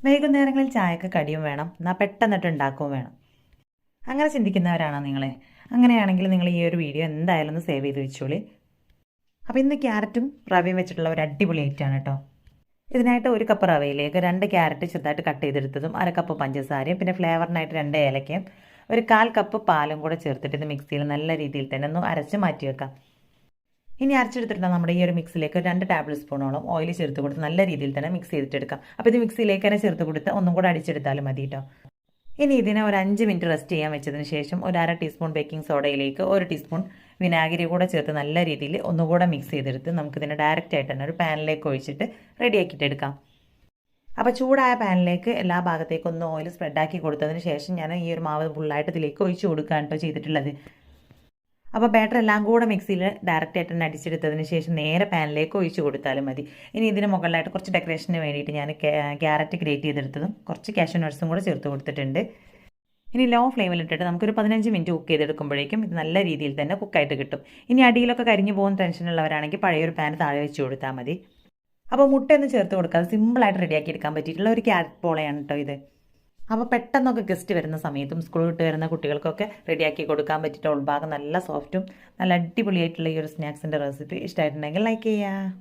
വൈകുന്നേരങ്ങളിൽ ചായക്ക് കടിയും വേണം, എന്നാൽ പെട്ടെന്നിട്ട് ഉണ്ടാക്കുകയും വേണം. അങ്ങനെ ചിന്തിക്കുന്നവരാണോ നിങ്ങൾ? അങ്ങനെയാണെങ്കിൽ നിങ്ങൾ ഈ ഒരു വീഡിയോ എന്തായാലും ഒന്ന് സേവ് ചെയ്ത് വെച്ചോളി. അപ്പോൾ ഇന്ന് ക്യാരറ്റും റവയും വെച്ചിട്ടുള്ള ഒരു അടിപൊളി ഐറ്റമാണ് കേട്ടോ. ഇതിനായിട്ട് 1 കപ്പ് റവയിലേക്ക് 2 ക്യാരറ്റ് ചെറുതായിട്ട് കട്ട് ചെയ്തെടുത്തതും, 1 കപ്പ് പഞ്ചസാരയും, പിന്നെ ഫ്ലേവറിനായിട്ട് 2 ഏലക്കയും, 1/4 കപ്പ് പാലും കൂടെ ചേർത്തിട്ട് ഇത് മിക്സിയിൽ നല്ല രീതിയിൽ തന്നെ ഒന്ന് അരച്ച് മാറ്റി വെക്കാം. ഇനി അരച്ചെടുത്തിട്ട് നമ്മുടെ ഈ ഒരു മിക്സിലേക്ക് 2 ടേബിൾ സ്പൂണോളം ഓയിൽ ചേർത്ത് കൊടുത്ത് നല്ല രീതിയിൽ തന്നെ മിക്സ് ചെയ്തിട്ടെടുക്കാം. അപ്പോൾ ഇത് മിക്സിയിലേക്ക് തന്നെ ചേർത്ത് കൊടുത്ത് ഒന്നും കൂടെ അടിച്ചെടുത്താലും മതി കേട്ടോ. ഇനി ഇതിനെ ഒരു 5 മിനിറ്റ് റെസ്റ്റ് ചെയ്യാൻ വെച്ചതിന് ശേഷം ഒരു 1/2 ടീസ്പൂൺ ബേക്കിംഗ് സോഡയിലേക്ക് 1 ടീസ്പൂൺ വിനാഗിരി കൂടെ ചേർത്ത് നല്ല രീതിയിൽ ഒന്നുകൂടെ മിക്സ് ചെയ്തെടുത്ത് നമുക്കിതിനെ ഡയറക്റ്റ് ആയിട്ട് തന്നെ ഒരു പാനിലേക്ക് ഒഴിച്ചിട്ട് റെഡിയാക്കിയിട്ടെടുക്കാം. അപ്പോൾ ചൂടായ പാനിലേക്ക് എല്ലാ ഭാഗത്തേക്കും ഒന്ന് ഓയിൽ സ്പ്രെഡാക്കി കൊടുത്തതിന് ശേഷം ഞാൻ ഈ ഒരു മാവ് ഫുള്ളായിട്ട് ഇതിലേക്ക് ഒഴിച്ച് കൊടുക്കുകയാണ് കേട്ടോ ചെയ്തിട്ടുള്ളത്. അപ്പോൾ ബാറ്റർ എല്ലാം കൂടെ മിക്സിയിൽ ഡയറക്റ്റ് ആയിട്ട് തന്നെ അടിച്ചെടുത്തതിന് ശേഷം നേരെ പാനിലേക്ക് ഒഴിച്ച് കൊടുത്താലും മതി. ഇനി ഇതിന് മുകളിലായിട്ട് കുറച്ച് ഡെക്കറേഷന് വേണ്ടിയിട്ട് ഞാൻ ക്യാരറ്റ് ഗ്രേറ്റ് ചെയ്തെടുത്തതും കുറച്ച് കാഷ്യൂ നട്ട്സും കൂടെ ചേർത്ത് കൊടുത്തിട്ടുണ്ട്. ഇനി ലോ ഫ്ലെയിമിലിട്ടിട്ട് നമുക്കൊരു 15 മിനിറ്റ് കുക്ക് ചെയ്തെടുക്കുമ്പോഴേക്കും ഇത് നല്ല രീതിയിൽ തന്നെ കുക്കായിട്ട് കിട്ടും. ഇനി അടിയിലൊക്കെ കരിഞ്ഞു പോകുന്ന ടെൻഷനുള്ളവരാണെങ്കിൽ പഴയൊരു പാൻ താഴെ വെച്ച് കൊടുത്താൽ മതി. അപ്പോൾ മുട്ടയൊന്നും ചേർത്ത് കൊടുക്കാതെ സിമ്പിളായിട്ട് റെഡിയാക്കി എടുക്കാൻ പറ്റിയിട്ടുള്ള ഒരു ക്യാരറ്റ് പോളയാണ് കേട്ടോ ഇത്. അപ്പോൾ പെട്ടെന്നൊക്കെ ഗസ്റ്റ് വരുന്ന സമയത്തും സ്കൂൾ വിട്ട് വരുന്ന കുട്ടികൾക്കൊക്കെ റെഡിയാക്കി കൊടുക്കാൻ പറ്റിയിട്ട് ഉൾഭാഗം നല്ല സോഫ്റ്റും നല്ല അടിപൊളിയായിട്ടുള്ള ഈ ഒരു സ്നാക്സിൻ്റെ റെസിപ്പി ഇഷ്ടമായിട്ടുണ്ടെങ്കിൽ ലൈക്ക് ചെയ്യുക.